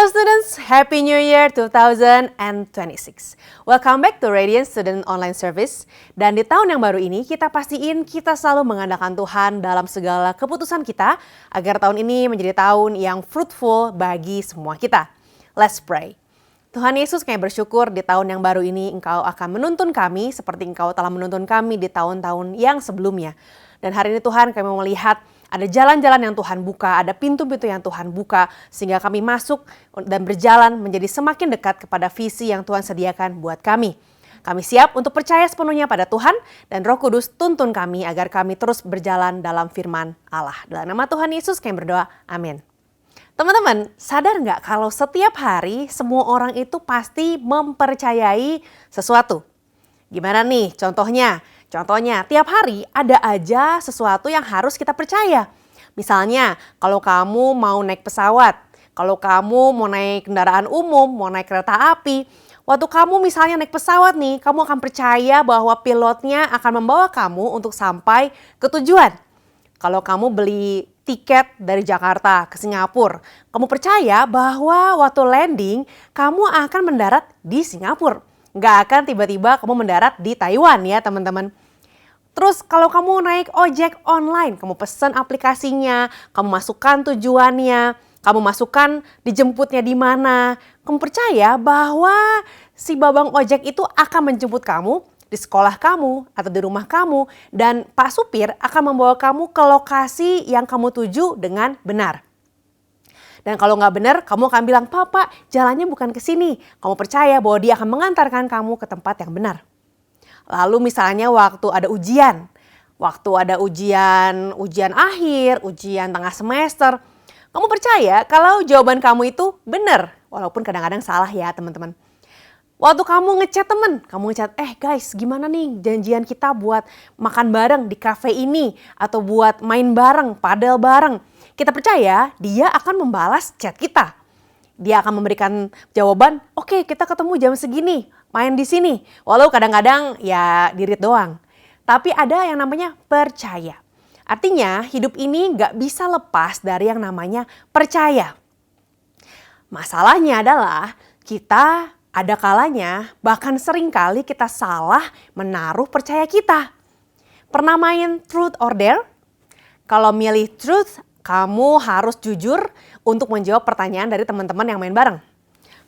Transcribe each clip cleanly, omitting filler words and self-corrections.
Hello students, Happy New Year 2026. Welcome back to Radiant Student Online Service. Dan di tahun yang baru ini kita pastiin kita selalu mengandalkan Tuhan dalam segala keputusan kita agar tahun ini menjadi tahun yang fruitful bagi semua kita. Let's pray. Tuhan Yesus, kami bersyukur di tahun yang baru ini Engkau akan menuntun kami seperti Engkau telah menuntun kami di tahun-tahun yang sebelumnya. Dan hari ini Tuhan kami mau melihat ada jalan-jalan yang Tuhan buka, ada pintu-pintu yang Tuhan buka, sehingga kami masuk dan berjalan menjadi semakin dekat kepada visi yang Tuhan sediakan buat kami. Kami siap untuk percaya sepenuhnya pada Tuhan, dan Roh Kudus tuntun kami agar kami terus berjalan dalam firman Allah. Dalam nama Tuhan Yesus kami berdoa, amin. Teman-teman, sadar nggak kalau setiap hari semua orang itu pasti mempercayai sesuatu? Gimana nih contohnya? Contohnya, tiap hari ada aja sesuatu yang harus kita percaya. Misalnya, kalau kamu mau naik pesawat, kalau kamu mau naik kendaraan umum, mau naik kereta api, waktu kamu misalnya naik pesawat nih, kamu akan percaya bahwa pilotnya akan membawa kamu untuk sampai ke tujuan. Kalau kamu beli tiket dari Jakarta ke Singapura, kamu percaya bahwa waktu landing, kamu akan mendarat di Singapura. Nggak akan tiba-tiba kamu mendarat di Taiwan ya teman-teman. Terus kalau kamu naik ojek online, kamu pesan aplikasinya, kamu masukkan tujuannya, kamu masukkan dijemputnya di mana. Kamu percaya bahwa si babang ojek itu akan menjemput kamu di sekolah kamu atau di rumah kamu. Dan Pak Supir akan membawa kamu ke lokasi yang kamu tuju dengan benar. Dan kalau nggak benar, kamu akan bilang, Pak, jalannya bukan ke sini. Kamu percaya bahwa dia akan mengantarkan kamu ke tempat yang benar. Lalu misalnya waktu ada ujian akhir, ujian tengah semester, kamu percaya kalau jawaban kamu itu benar, walaupun kadang-kadang salah ya teman-teman. Waktu kamu ngechat teman, kamu ngechat, guys gimana nih janjian kita buat makan bareng di cafe ini, atau buat main bareng, padel bareng. Kita percaya dia akan membalas chat kita. Dia akan memberikan jawaban, oke, kita ketemu jam segini, main di sini. Walau kadang-kadang ya di-read doang. Tapi ada yang namanya percaya. Artinya hidup ini gak bisa lepas dari yang namanya percaya. Masalahnya adalah kita ada kalanya bahkan seringkali kita salah menaruh percaya kita. Pernah main truth or dare? Kalau milih truth, kamu harus jujur untuk menjawab pertanyaan dari teman-teman yang main bareng.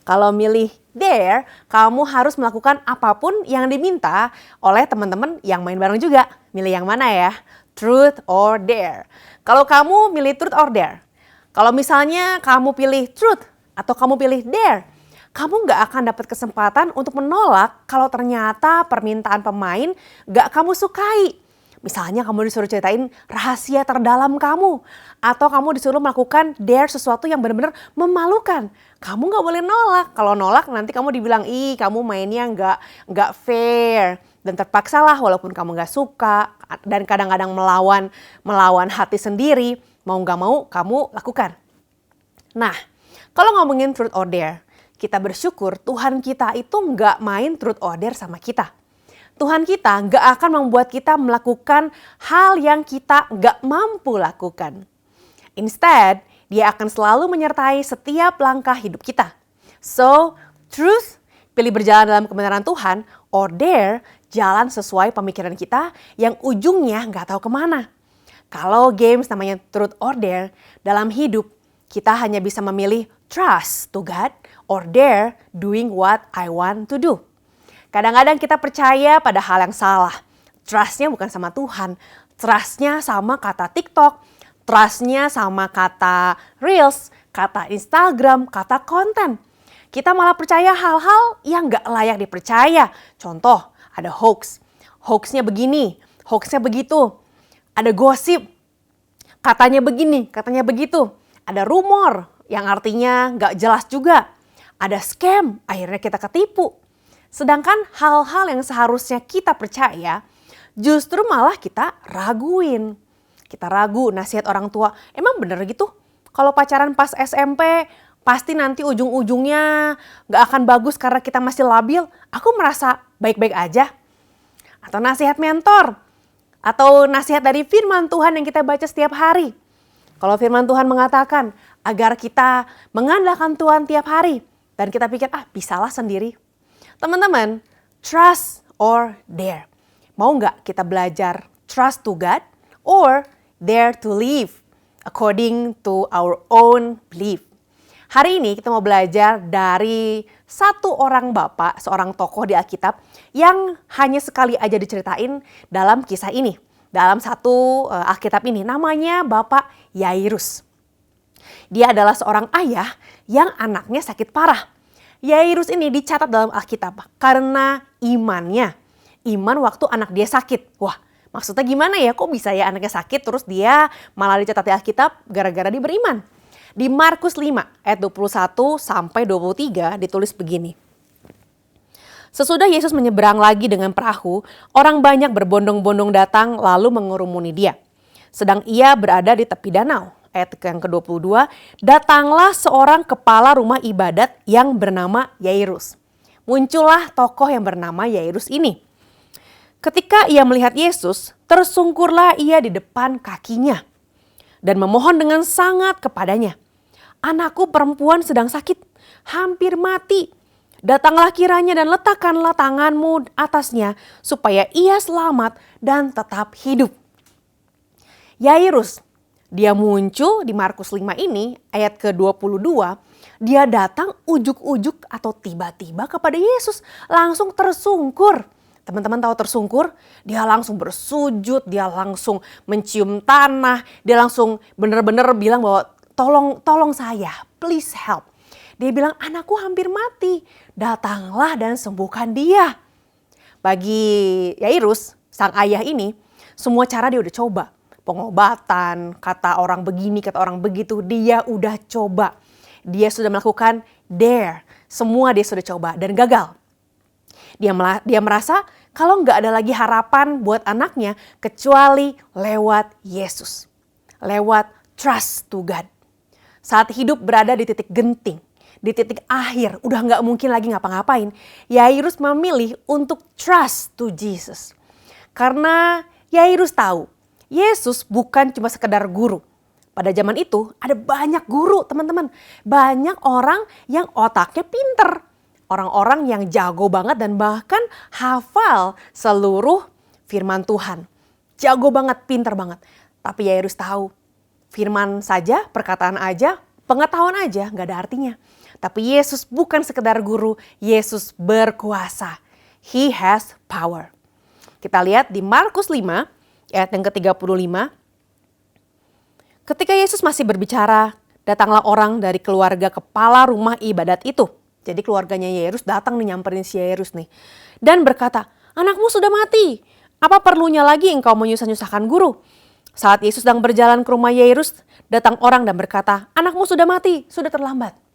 Kalau milih dare, kamu harus melakukan apapun yang diminta oleh teman-teman yang main bareng juga. Milih yang mana ya? Truth or dare. Kalau kamu milih truth or dare, kalau misalnya kamu pilih truth atau kamu pilih dare, kamu nggak akan dapat kesempatan untuk menolak kalau ternyata permintaan pemain nggak kamu sukai. Misalnya kamu disuruh ceritain rahasia terdalam kamu. Atau kamu disuruh melakukan dare sesuatu yang benar-benar memalukan. Kamu gak boleh nolak. Kalau nolak nanti kamu dibilang, kamu mainnya gak fair. Dan terpaksalah walaupun kamu gak suka. Dan kadang-kadang melawan hati sendiri. Mau gak mau kamu lakukan. Nah, kalau ngomongin truth or dare, kita bersyukur Tuhan kita itu gak main truth or dare sama kita. Tuhan kita gak akan membuat kita melakukan hal yang kita gak mampu lakukan. Instead, dia akan selalu menyertai setiap langkah hidup kita. So, truth, pilih berjalan dalam kebenaran Tuhan, or dare, jalan sesuai pemikiran kita yang ujungnya gak tahu kemana. Kalau games namanya truth or dare, dalam hidup kita hanya bisa memilih trust to God or dare doing what I want to do. Kadang-kadang kita percaya pada hal yang salah. Trust-nya bukan sama Tuhan. Trust-nya sama kata TikTok. Trust-nya sama kata Reels, kata Instagram, kata konten. Kita malah percaya hal-hal yang gak layak dipercaya. Contoh, ada hoax. Hoax-nya begini, hoax-nya begitu. Ada gosip. Katanya begini, katanya begitu. Ada rumor yang artinya gak jelas juga. Ada scam, akhirnya kita ketipu. Sedangkan hal-hal yang seharusnya kita percaya, justru malah kita raguin. Kita ragu nasihat orang tua, emang bener gitu? Kalau pacaran pas SMP, pasti nanti ujung-ujungnya gak akan bagus karena kita masih labil. Aku merasa baik-baik aja. Atau nasihat mentor, atau nasihat dari firman Tuhan yang kita baca setiap hari. Kalau firman Tuhan mengatakan agar kita mengandalkan Tuhan tiap hari. Dan kita pikir, bisalah sendiri. Teman-teman, trust or dare. Mau nggak kita belajar trust to God or dare to live according to our own belief? Hari ini kita mau belajar dari satu orang bapak, seorang tokoh di Alkitab yang hanya sekali aja diceritain dalam kisah ini. Dalam satu Alkitab ini, namanya Bapak Yairus. Dia adalah seorang ayah yang anaknya sakit parah. Yairus ini dicatat dalam Alkitab karena imannya. Iman waktu anak dia sakit. Wah, maksudnya gimana ya? Kok bisa ya anaknya sakit terus dia malah dicatat di Alkitab gara-gara dia beriman? Di Markus 5 ayat 21 sampai 23 ditulis begini. Sesudah Yesus menyeberang lagi dengan perahu, orang banyak berbondong-bondong datang lalu mengurumuni dia. Sedang ia berada di tepi danau. Ayat yang ke-22, datanglah seorang kepala rumah ibadat yang bernama Yairus. Muncullah tokoh yang bernama Yairus ini. Ketika ia melihat Yesus, tersungkurlah ia di depan kakinya dan memohon dengan sangat kepadanya. Anakku perempuan sedang sakit, hampir mati. Datanglah kiranya dan letakkanlah tanganmu atasnya supaya ia selamat dan tetap hidup. Yairus, dia muncul di Markus 5 ini ayat ke-22. Dia datang ujuk-ujuk atau tiba-tiba kepada Yesus. Langsung tersungkur. Teman-teman tahu tersungkur? Dia langsung bersujud, dia langsung mencium tanah. Dia langsung benar-benar bilang bahwa tolong saya, please help. Dia bilang, anakku hampir mati, datanglah dan sembuhkan dia. Bagi Yairus, sang ayah ini, semua cara dia udah coba. Pengobatan, kata orang begini, kata orang begitu, dia udah coba. Dia sudah melakukan dare, semua dia sudah coba dan gagal. Dia merasa kalau nggak ada lagi harapan buat anaknya kecuali lewat Yesus. Lewat trust to God. Saat hidup berada di titik genting. Di titik akhir, udah gak mungkin lagi ngapa-ngapain. Yairus memilih untuk trust to Jesus. Karena Yairus tahu, Yesus bukan cuma sekedar guru. Pada zaman itu ada banyak guru teman-teman. Banyak orang yang otaknya pinter. Orang-orang yang jago banget dan bahkan hafal seluruh firman Tuhan. Jago banget, pinter banget. Tapi Yairus tahu, firman saja, perkataan aja, pengetahuan aja gak ada artinya. Tapi Yesus bukan sekedar guru, Yesus berkuasa. He has power. Kita lihat di Markus 5 ayat yang ke-35. Ketika Yesus masih berbicara, datanglah orang dari keluarga kepala rumah ibadat itu. Jadi keluarganya Yairus datang nih nyamperin si Yairus nih. Dan berkata, anakmu sudah mati. Apa perlunya lagi engkau menyusah-nyusahkan guru? Saat Yesus sedang berjalan ke rumah Yairus, datang orang dan berkata, anakmu sudah mati, sudah terlambat.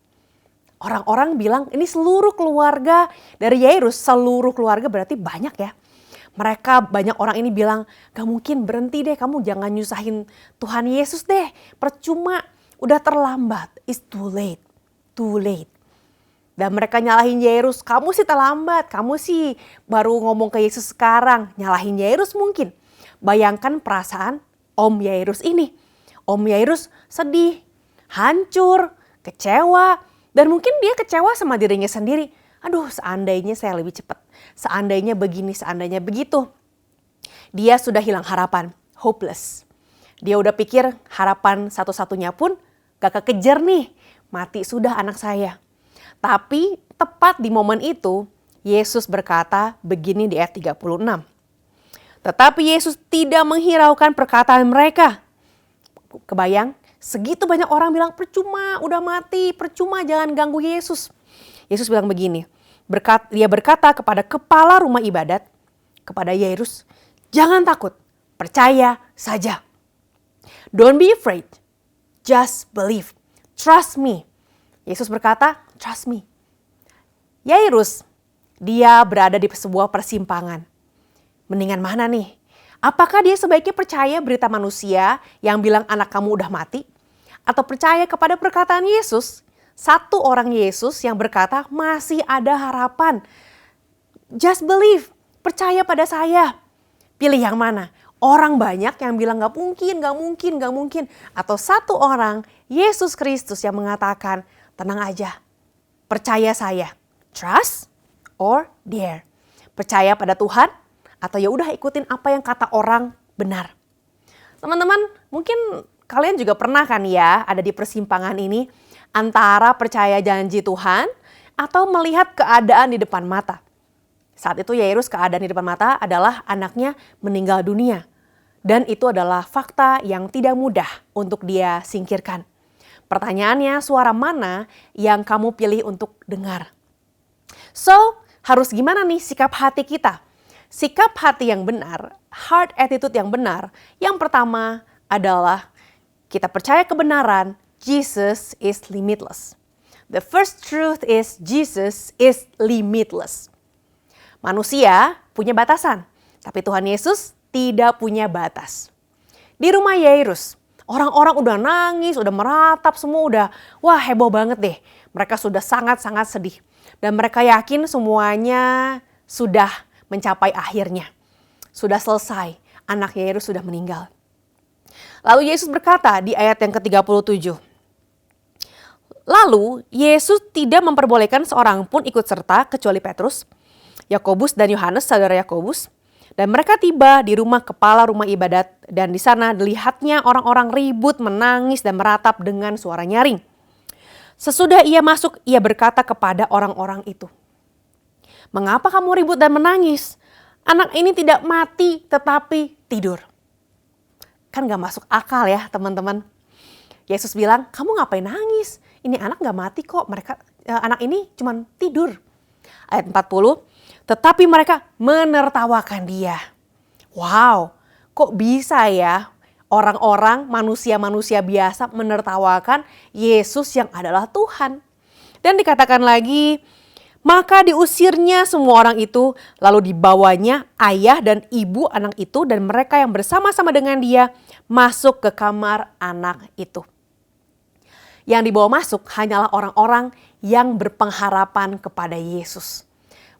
Orang-orang bilang ini seluruh keluarga dari Yairus, seluruh keluarga berarti banyak ya. Mereka banyak orang ini bilang, gak mungkin berhenti deh, kamu jangan nyusahin Tuhan Yesus deh. Percuma, udah terlambat, it's too late, too late. Dan mereka nyalahin Yairus, kamu sih terlambat, kamu sih baru ngomong ke Yesus sekarang. Nyalahin Yairus mungkin. Bayangkan perasaan Om Yairus ini. Om Yairus sedih, hancur, kecewa. Dan mungkin dia kecewa sama dirinya sendiri. Aduh, seandainya saya lebih cepat. Seandainya begini, seandainya begitu. Dia sudah hilang harapan, hopeless. Dia udah pikir harapan satu-satunya pun gak kekejar nih. Mati sudah anak saya. Tapi tepat di momen itu, Yesus berkata begini di ayat 36. Tetapi Yesus tidak menghiraukan perkataan mereka. Kebayang? Segitu banyak orang bilang percuma, udah mati, percuma, jangan ganggu Yesus. Yesus bilang begini, dia berkata kepada kepala rumah ibadat, kepada Yairus, jangan takut, percaya saja. Don't be afraid, just believe, trust me. Yesus berkata, trust me. Yairus, dia berada di sebuah persimpangan. Mendingan mana nih? Apakah dia sebaiknya percaya berita manusia yang bilang anak kamu udah mati? Atau percaya kepada perkataan Yesus? Satu orang Yesus yang berkata masih ada harapan. Just believe, percaya pada saya. Pilih yang mana? Orang banyak yang bilang gak mungkin, gak mungkin, gak mungkin. Atau satu orang, Yesus Kristus yang mengatakan, tenang aja, percaya saya. Trust or dare. Percaya pada Tuhan atau ya udah ikutin apa yang kata orang benar. Teman-teman, mungkin kalian juga pernah kan ya ada di persimpangan ini antara percaya janji Tuhan atau melihat keadaan di depan mata. Saat itu Yairus keadaan di depan mata adalah anaknya meninggal dunia. Dan itu adalah fakta yang tidak mudah untuk dia singkirkan. Pertanyaannya, suara mana yang kamu pilih untuk dengar? So, harus gimana nih sikap hati kita? Sikap hati yang benar, heart attitude yang benar, yang pertama adalah kita percaya kebenaran, Jesus is limitless. The first truth is Jesus is limitless. Manusia punya batasan, tapi Tuhan Yesus tidak punya batas. Di rumah Yairus, orang-orang udah nangis, udah meratap, semua udah wah heboh banget deh. Mereka sudah sangat-sangat sedih. Dan mereka yakin semuanya sudah mencapai akhirnya. Sudah selesai, anak Yairus sudah meninggal. Lalu Yesus berkata di ayat yang ke-37. Lalu Yesus tidak memperbolehkan seorang pun ikut serta kecuali Petrus, Yakobus dan Yohanes saudara Yakobus. Dan mereka tiba di rumah kepala rumah ibadat dan di sana dilihatnya orang-orang ribut, menangis dan meratap dengan suara nyaring. Sesudah ia masuk, ia berkata kepada orang-orang itu, "Mengapa kamu ribut dan menangis? Anak ini tidak mati tetapi tidur." Kan gak masuk akal ya teman-teman. Yesus bilang, "Kamu ngapain nangis? Ini anak gak mati kok, anak ini cuma tidur." Ayat 40, tetapi mereka menertawakan dia. Wow, kok bisa ya orang-orang, manusia-manusia biasa menertawakan Yesus yang adalah Tuhan. Dan dikatakan lagi, maka diusirnya semua orang itu, lalu dibawanya ayah dan ibu anak itu dan mereka yang bersama-sama dengan dia masuk ke kamar anak itu. Yang dibawa masuk hanyalah orang-orang yang berpengharapan kepada Yesus.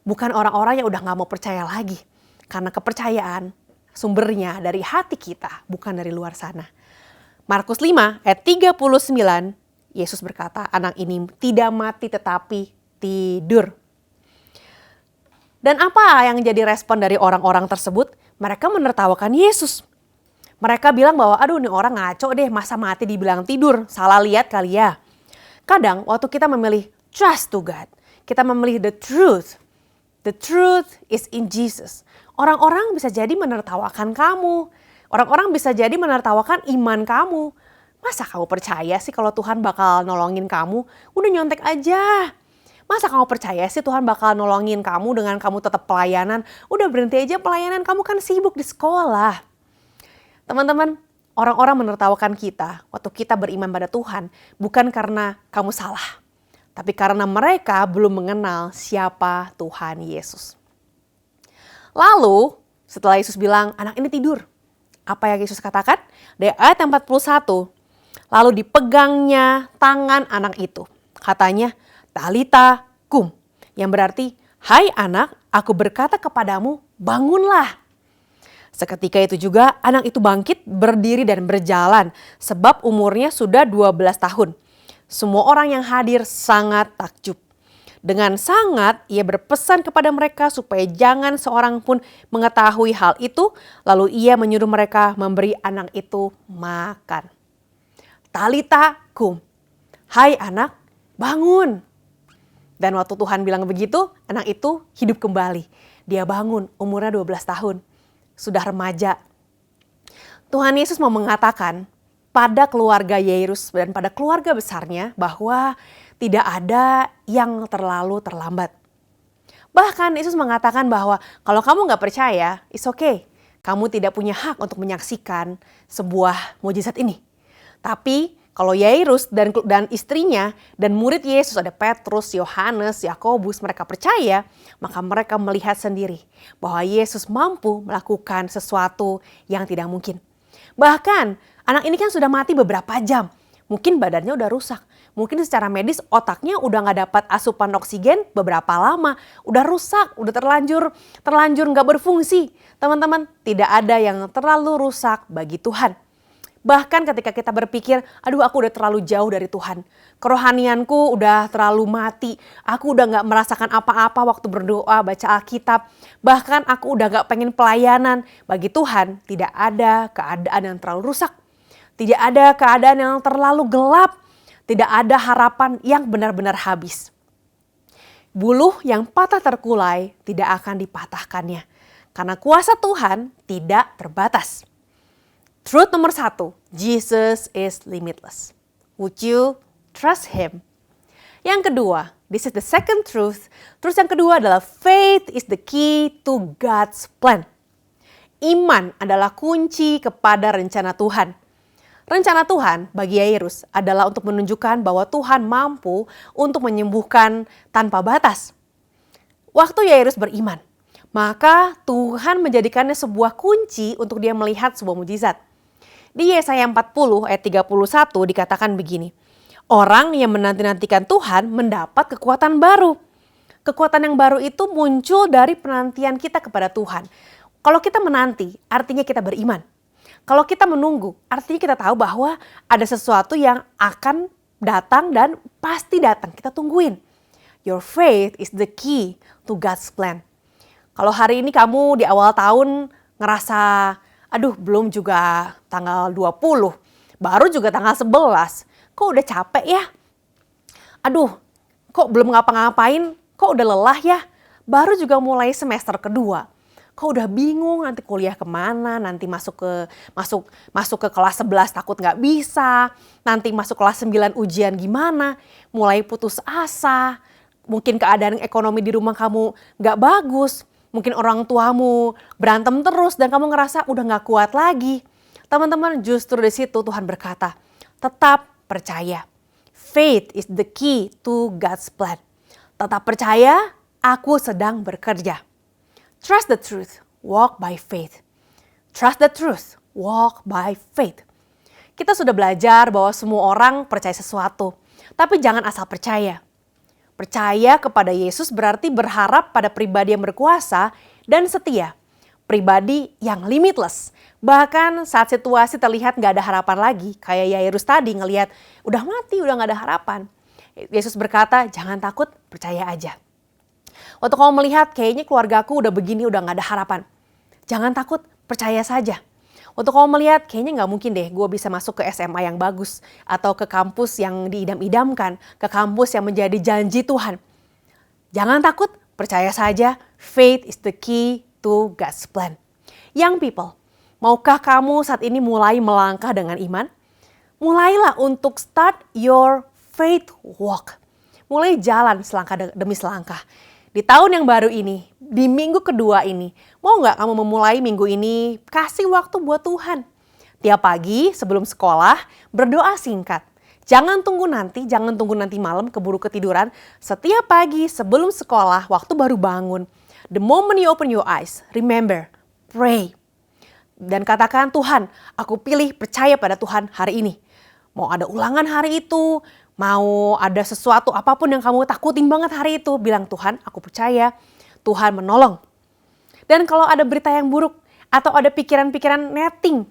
Bukan orang-orang yang udah gak mau percaya lagi. Karena kepercayaan sumbernya dari hati kita, bukan dari luar sana. Markus 5 ayat 39, Yesus berkata, anak ini tidak mati tetapi tidur. Dan apa yang jadi respon dari orang-orang tersebut? Mereka menertawakan Yesus. Mereka bilang bahwa aduh ini orang ngaco deh, masa mati dibilang tidur, salah lihat kali ya. Kadang waktu kita memilih trust to God, kita memilih the truth. The truth is in Jesus. Orang-orang bisa jadi menertawakan kamu. Orang-orang bisa jadi menertawakan iman kamu. Masa kamu percaya sih kalau Tuhan bakal nolongin kamu? Udah nyontek aja. Masa kamu percaya sih Tuhan bakal nolongin kamu dengan kamu tetap pelayanan? Udah berhenti aja pelayanan, kamu kan sibuk di sekolah. Teman-teman, orang-orang menertawakan kita waktu kita beriman pada Tuhan bukan karena kamu salah. Tapi karena mereka belum mengenal siapa Tuhan Yesus. Lalu setelah Yesus bilang anak ini tidur. Apa yang Yesus katakan? Dari ayat 41. Lalu dipegangnya tangan anak itu. Katanya Talita kum. Yang berarti hai anak aku berkata kepadamu bangunlah. Seketika itu juga anak itu bangkit berdiri dan berjalan. Sebab umurnya sudah 12 tahun. Semua orang yang hadir sangat takjub. Dengan sangat ia berpesan kepada mereka supaya jangan seorang pun mengetahui hal itu. Lalu ia menyuruh mereka memberi anak itu makan. Talita kum. Hai anak, bangun. Dan waktu Tuhan bilang begitu, anak itu hidup kembali. Dia bangun, umurnya 12 tahun. Sudah remaja. Tuhan Yesus mau mengatakan pada keluarga Yairus dan pada keluarga besarnya bahwa tidak ada yang terlalu terlambat. Bahkan Yesus mengatakan bahwa kalau kamu gak percaya, it's okay. Kamu tidak punya hak untuk menyaksikan sebuah mujizat ini. Tapi kalau Yairus dan istrinya dan murid Yesus ada Petrus, Yohanes, Yakobus mereka percaya, maka mereka melihat sendiri bahwa Yesus mampu melakukan sesuatu yang tidak mungkin. Bahkan anak ini kan sudah mati beberapa jam. Mungkin badannya udah rusak. Mungkin secara medis otaknya udah nggak dapat asupan oksigen beberapa lama, udah rusak, udah terlanjur nggak berfungsi. Teman-teman, tidak ada yang terlalu rusak bagi Tuhan. Bahkan ketika kita berpikir, aduh aku udah terlalu jauh dari Tuhan. Kerohanianku udah terlalu mati. Aku udah gak merasakan apa-apa waktu berdoa, baca Alkitab. Bahkan aku udah gak pengen pelayanan. Bagi Tuhan tidak ada keadaan yang terlalu rusak. Tidak ada keadaan yang terlalu gelap. Tidak ada harapan yang benar-benar habis. Buluh yang patah terkulai tidak akan dipatahkannya. Karena kuasa Tuhan tidak terbatas. Truth nomor 1, Jesus is limitless. Would you trust Him? Yang kedua, this is the second truth. Truth yang kedua adalah faith is the key to God's plan. Iman adalah kunci kepada rencana Tuhan. Rencana Tuhan bagi Yairus adalah untuk menunjukkan bahwa Tuhan mampu untuk menyembuhkan tanpa batas. Waktu Yairus beriman, maka Tuhan menjadikannya sebuah kunci untuk dia melihat sebuah mujizat. Di Yesaya 40 ayat 31 dikatakan begini, orang yang menanti-nantikan Tuhan mendapat kekuatan baru. Kekuatan yang baru itu muncul dari penantian kita kepada Tuhan. Kalau kita menanti, artinya kita beriman. Kalau kita menunggu, artinya kita tahu bahwa ada sesuatu yang akan datang dan pasti datang. Kita tungguin. Your faith is the key to God's plan. Kalau hari ini kamu di awal tahun ngerasa, aduh belum juga tanggal 20, baru juga tanggal 11. Kok udah capek ya? Aduh, kok belum ngapa-ngapain? Kok udah lelah ya? Baru juga mulai semester kedua. Kok udah bingung nanti kuliah kemana? Nanti masuk ke kelas 11 takut nggak bisa. Nanti masuk kelas 9 ujian gimana? Mulai putus asa. Mungkin keadaan ekonomi di rumah kamu nggak bagus. Mungkin orang tuamu berantem terus dan kamu ngerasa udah gak kuat lagi. Teman-teman, justru di situ Tuhan berkata, tetap percaya. Faith is the key to God's plan. Tetap percaya, aku sedang bekerja. Trust the truth, walk by faith. Trust the truth, walk by faith. Kita sudah belajar bahwa semua orang percaya sesuatu, tapi jangan asal percaya. Percaya kepada Yesus berarti berharap pada pribadi yang berkuasa dan setia. Pribadi yang limitless. Bahkan saat situasi terlihat gak ada harapan lagi. Kayak Yairus tadi ngelihat udah mati, udah gak ada harapan. Yesus berkata, jangan takut, percaya aja. Waktu kamu melihat kayaknya keluargaku udah begini, udah gak ada harapan. Jangan takut, percaya saja. Waktu kamu melihat kayaknya gak mungkin deh gue bisa masuk ke SMA yang bagus. Atau ke kampus yang diidam-idamkan. Ke kampus yang menjadi janji Tuhan. Jangan takut, percaya saja. Faith is the key to God's plan. Young people, maukah kamu saat ini mulai melangkah dengan iman? Mulailah untuk start your faith walk. Mulai jalan selangkah demi selangkah. Di tahun yang baru ini, di minggu kedua ini, mau gak kamu memulai minggu ini kasih waktu buat Tuhan? Tiap pagi sebelum sekolah, berdoa singkat. Jangan tunggu nanti malam keburu ketiduran. Setiap pagi sebelum sekolah, waktu baru bangun. The moment you open your eyes, remember, pray. Dan katakan, Tuhan, aku pilih percaya pada Tuhan hari ini. Mau ada ulangan hari itu, mau ada sesuatu apapun yang kamu takutin banget hari itu, bilang Tuhan aku percaya, Tuhan menolong. Dan kalau ada berita yang buruk atau ada pikiran-pikiran netting,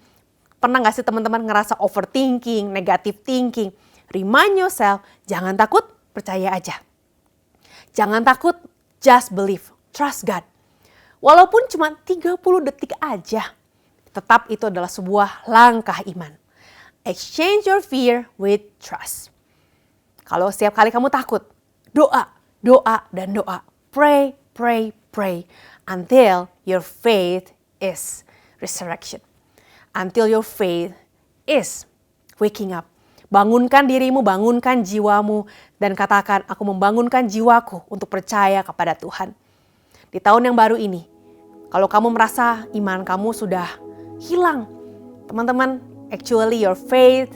pernah gak sih teman-teman ngerasa overthinking, negative thinking? Remind yourself, jangan takut, percaya aja. Jangan takut, just believe, trust God. Walaupun cuma 30 detik aja, tetap itu adalah sebuah langkah iman. Exchange your fear with trust. Kalau setiap kali kamu takut, doa, dan doa. Pray, pray, pray. Until your faith is resurrection. Until your faith is waking up. Bangunkan dirimu, bangunkan jiwamu. Dan katakan, aku membangunkan jiwaku untuk percaya kepada Tuhan. Di tahun yang baru ini, kalau kamu merasa iman kamu sudah hilang. Teman-teman, actually your faith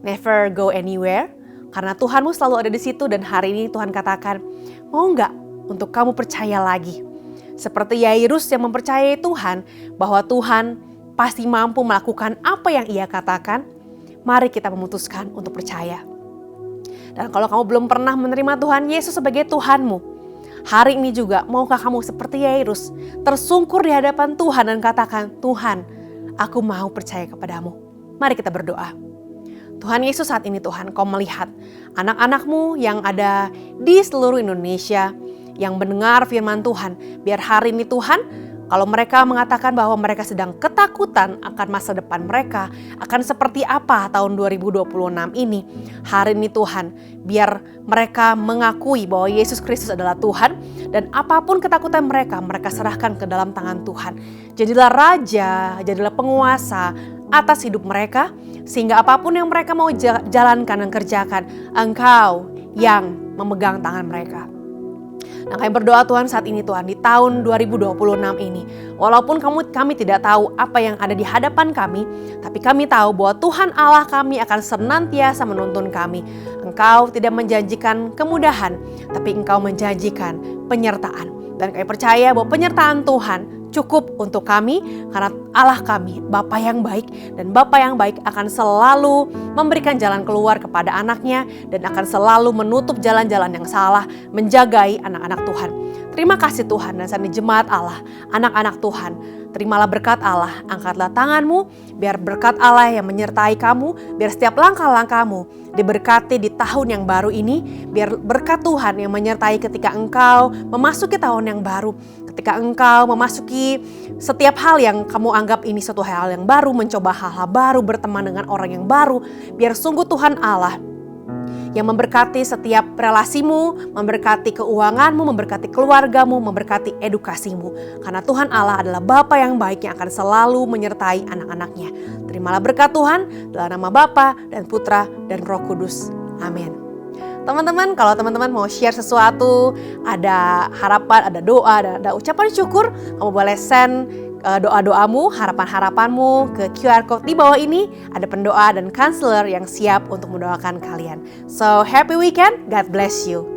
never go anywhere. Karena Tuhanmu selalu ada di situ dan hari ini Tuhan katakan, mau nggak untuk kamu percaya lagi? Seperti Yairus yang mempercayai Tuhan bahwa Tuhan pasti mampu melakukan apa yang ia katakan, mari kita memutuskan untuk percaya. Dan kalau kamu belum pernah menerima Tuhan Yesus sebagai Tuhanmu, hari ini juga maukah kamu seperti Yairus, tersungkur di hadapan Tuhan dan katakan, Tuhan, aku mau percaya kepadamu. Mari kita berdoa. Tuhan Yesus, saat ini Tuhan, Kau melihat anak-anak-Mu yang ada di seluruh Indonesia yang mendengar firman Tuhan. Biar hari ini Tuhan, kalau mereka mengatakan bahwa mereka sedang ketakutan akan masa depan mereka, akan seperti apa tahun 2026 ini. Hari ini Tuhan, biar mereka mengakui bahwa Yesus Kristus adalah Tuhan. Dan apapun ketakutan mereka, mereka serahkan ke dalam tangan Tuhan. Jadilah raja, jadilah penguasa atas hidup mereka. Sehingga apapun yang mereka mau jalankan dan kerjakan, Engkau yang memegang tangan mereka. Nah, kami berdoa Tuhan saat ini Tuhan, di tahun 2026 ini, walaupun kami tidak tahu apa yang ada di hadapan kami, tapi kami tahu bahwa Tuhan Allah kami akan senantiasa menuntun kami. Engkau tidak menjanjikan kemudahan, tapi Engkau menjanjikan penyertaan. Dan kami percaya bahwa penyertaan Tuhan cukup untuk kami, karena Allah kami Bapa yang baik, dan Bapa yang baik akan selalu memberikan jalan keluar kepada anaknya dan akan selalu menutup jalan-jalan yang salah, menjagai anak-anak Tuhan. Terima kasih Tuhan, dan saat ini jemaat Allah, anak-anak Tuhan, terimalah berkat Allah, angkatlah tanganmu, biar berkat Allah yang menyertai kamu, biar setiap langkah-langkahmu diberkati di tahun yang baru ini, biar berkat Tuhan yang menyertai ketika engkau memasuki tahun yang baru, ketika engkau memasuki setiap hal yang kamu anggap ini suatu hal yang baru, mencoba hal-hal baru, berteman dengan orang yang baru, biar sungguh Tuhan Allah yang memberkati setiap relasimu, memberkati keuanganmu, memberkati keluargamu, memberkati edukasimu. Karena Tuhan Allah adalah Bapa yang baik yang akan selalu menyertai anak-anaknya. Terimalah berkat Tuhan dalam nama Bapa dan Putra dan Roh Kudus. Amin. Teman-teman, kalau teman-teman mau share sesuatu, ada harapan, ada doa, ada ucapan syukur, kamu boleh send doa-doamu, harapan-harapanmu ke QR Code di bawah ini. Ada pendoa dan counselor yang siap untuk mendoakan kalian. So, happy weekend, God bless you.